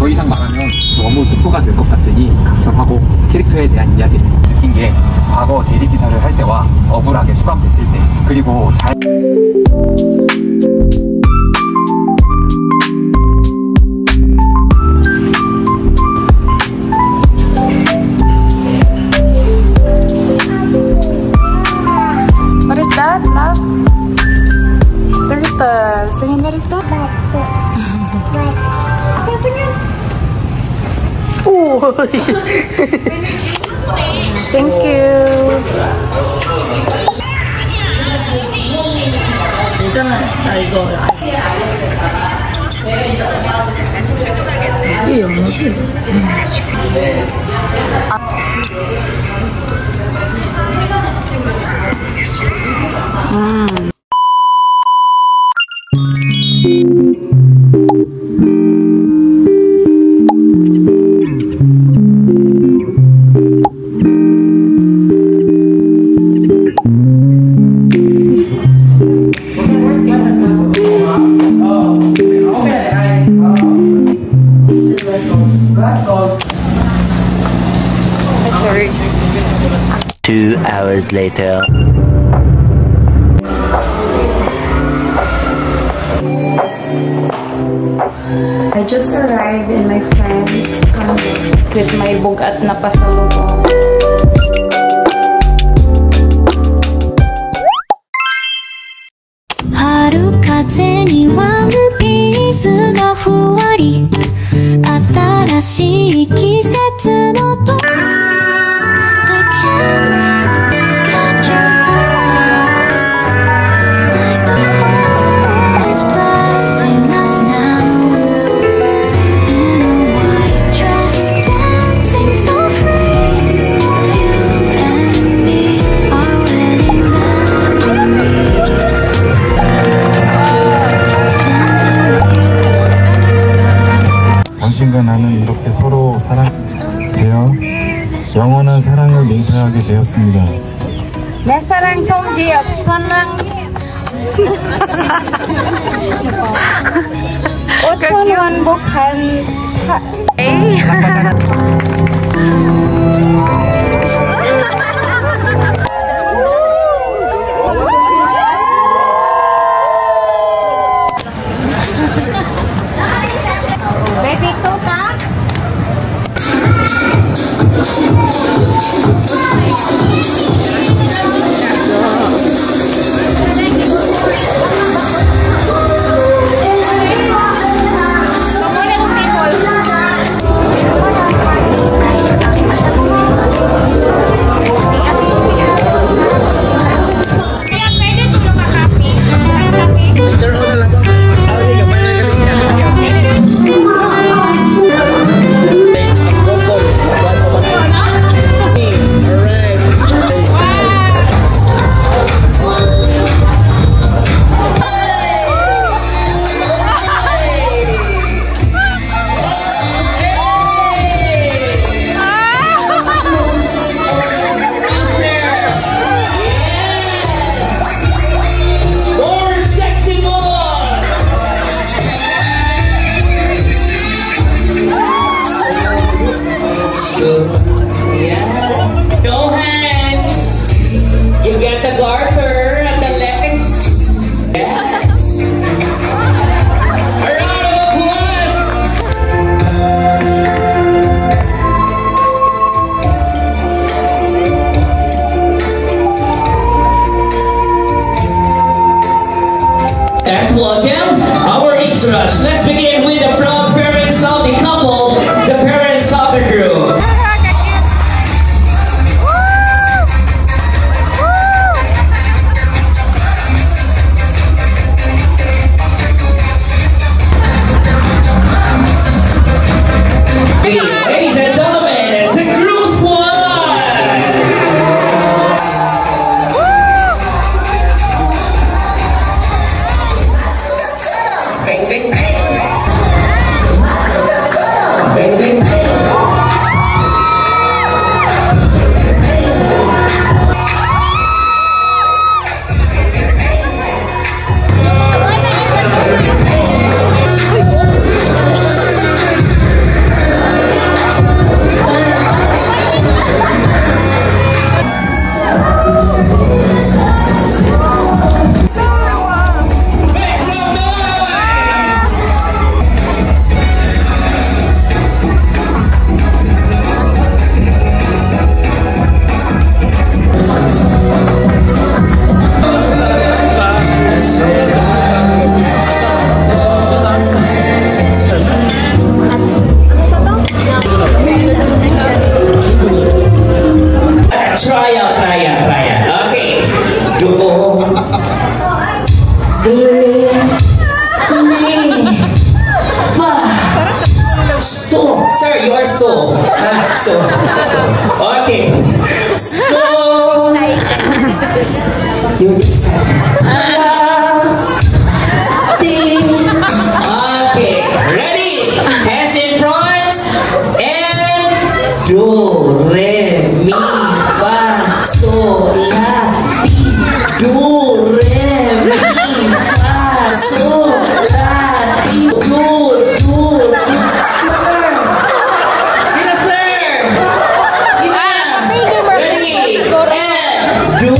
더 이상 말하면 너무 스포가 될 것 같으니 각성하고 캐릭터에 대한 이야기를 느낀 게 과거 대리기사를 할 때와 억울하게 수감됐을 때 그리고 잘 What is that, love? Turtle. Singin, what is that? Oh. Thank you. 이게 영어지? Sorry. 2 hours later. I just arrived in my friend's condo with my bugat na pasalubong. Harukaze ni wa breeze ga fuwari Atarashii kisetsu no to The camera captures like the world is blessing us now In a white dress dancing so free You and me are wedding memories 당신과 나는 이렇게 서로 사랑되어 영원한 사랑을 맹세하게 되었습니다. 내 사랑 송지엽 사랑. 어떤 행복한 Baby, coca. Let's welcome our extras. Let's begin with the proud parents of the couple, the parents of the group. Ladies and gentlemen, the group squad. Bang, bang, bang. Bang, bang, bang. so? Okay. So, you're excited. Okay, ready? Hands in front. And do, re, mi, fa, sol, la, ti. Do, re, mi, fa, sol, la, ti. Do. Sir. Yes, sir. Ready? And do.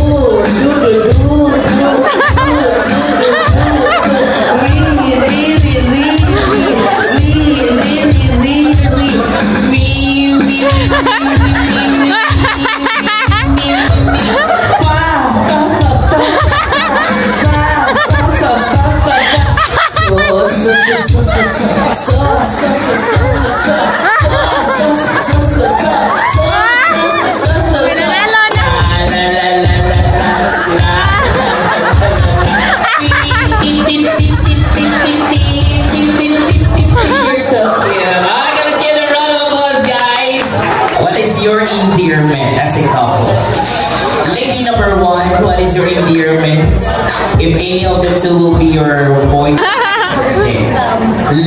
If any of the two will be your boyfriend. Okay.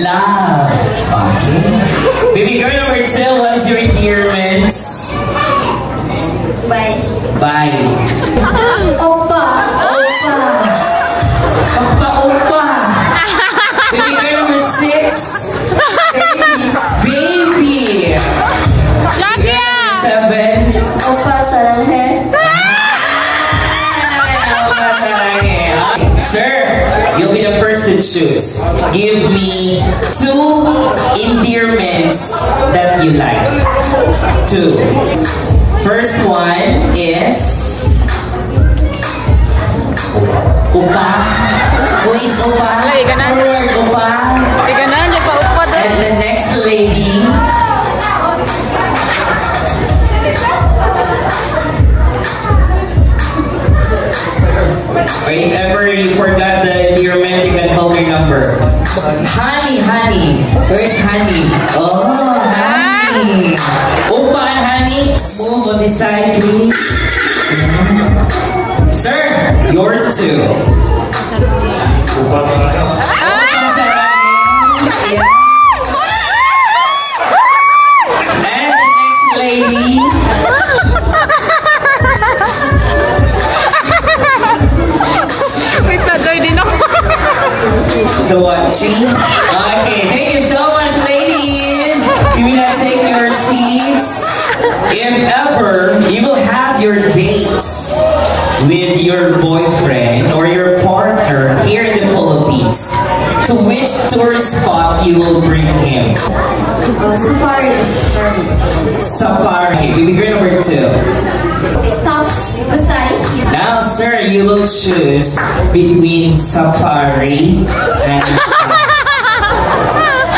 Love. Okay. Baby girl number 2, what is your endearment? Bye. Bye. Opa. Opa. Baby girl number 6. Baby. Jackie. 7. Opa, sarang hai. Sir, you'll be the first to choose. Give me 2 endearments that you like. 2. First one is Upa. Who is Upa? Forward, Upa. And the next lady. Or if ever you forgot the endearment, you can call your number. Honey. Where's Honey? Oh, Honey. Upa and Honey, move on this side, please. Sir, your 2. Yes. And the next lady. The watching. Okay, thank you so much, ladies. You may not take your seats. If ever you will have your dates with your boyfriend or your partner here in the Philippines, to which tourist spot you will bring him? Safari. Baby girl number 2. Tops, Pasay. Now, sir, you will choose between Safari and us.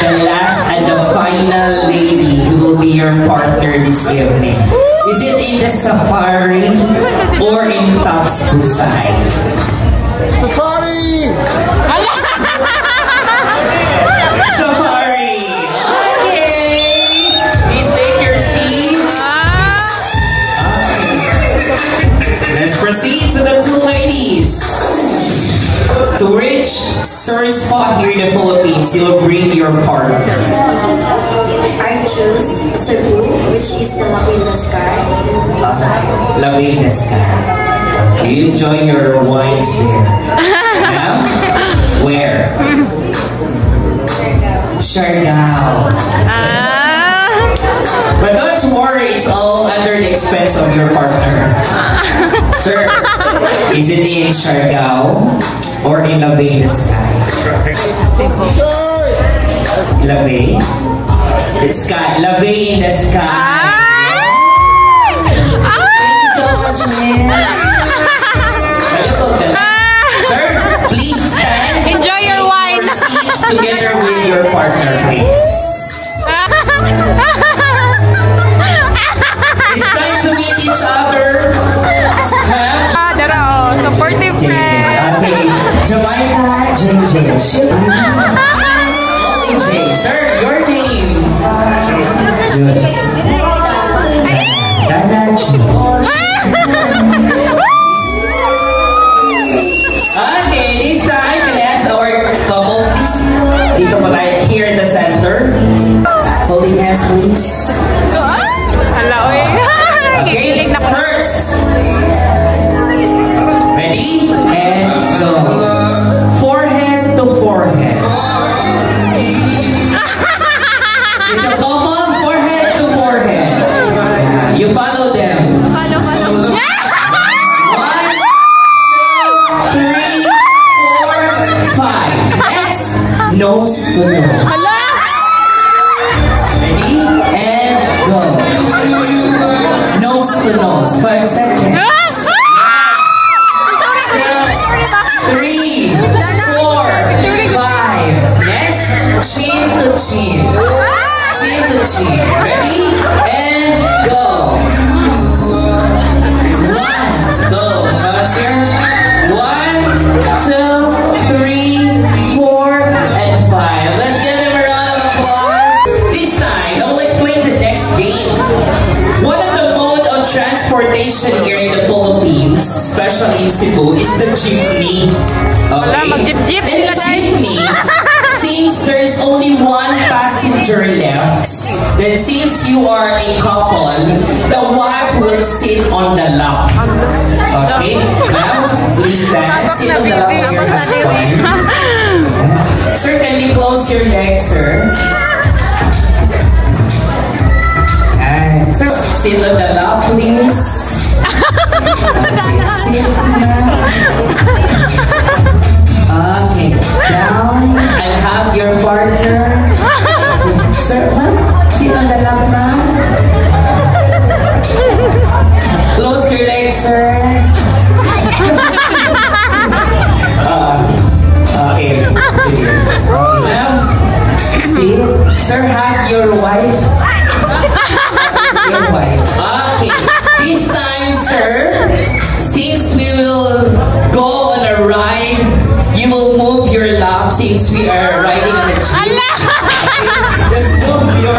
The last and the final lady who will be your partner this evening. Is it in the Safari or in Tops Pasay? Safari! Safari! Okay! Please take your seats. Okay. Let's proceed to the 2 ladies. To which tourist spot here in the Philippines you will bring your partner? I choose Cebu, which is the Lavenda Sky in Pasay. Lavenda Sky. You enjoy your wines there. Yeah? Where? Siargao. But don't worry, it's all under the expense of your partner. Sir, is it in Siargao or in Lavenda Sky? Lavey? The sky. Lavey in the sky. Sir, please stand. Enjoy your wine. Seats together with your partner, please. It's time to meet each other. Supportive friend. Okay, Jamaica, JJ. Sir, your name. Good. please. Okay, first. Ready? And go. Forehead to forehead. With the couple, forehead to forehead. You follow them. 1, 2, 3, 4, 5. Next, nose to nose. Ready? And go. Nose to nose. 5 seconds. 3, 4, 5. Next, chin to chin. Chin to chin. Ready? And go. 1, go. Sir. 1, 2, 3, 4, and 5. Let's give them a round of applause. This time, I will explain the next game. One of the mode of transportation here in the Philippines, especially in Cebu, is the jeepney. Okay? And the jeepney, since there is only one passenger left, then since you are a couple, the wife will sit on the lap. Okay? Ma'am, please stand. Sit on the lap of your husband. Sir, can you close your legs, sir? And sir, sit on the lap, please. Sit, ma'am. Okay, down and have your partner. Sir, ma'am, sit on the lap, ma'am. Close your legs, sir. Okay, ma'am, sit. Sir, have your wife. Your wife. Okay, this time, sir, since we will go on a ride, you will move your lap since we are riding on the jeep. Just move your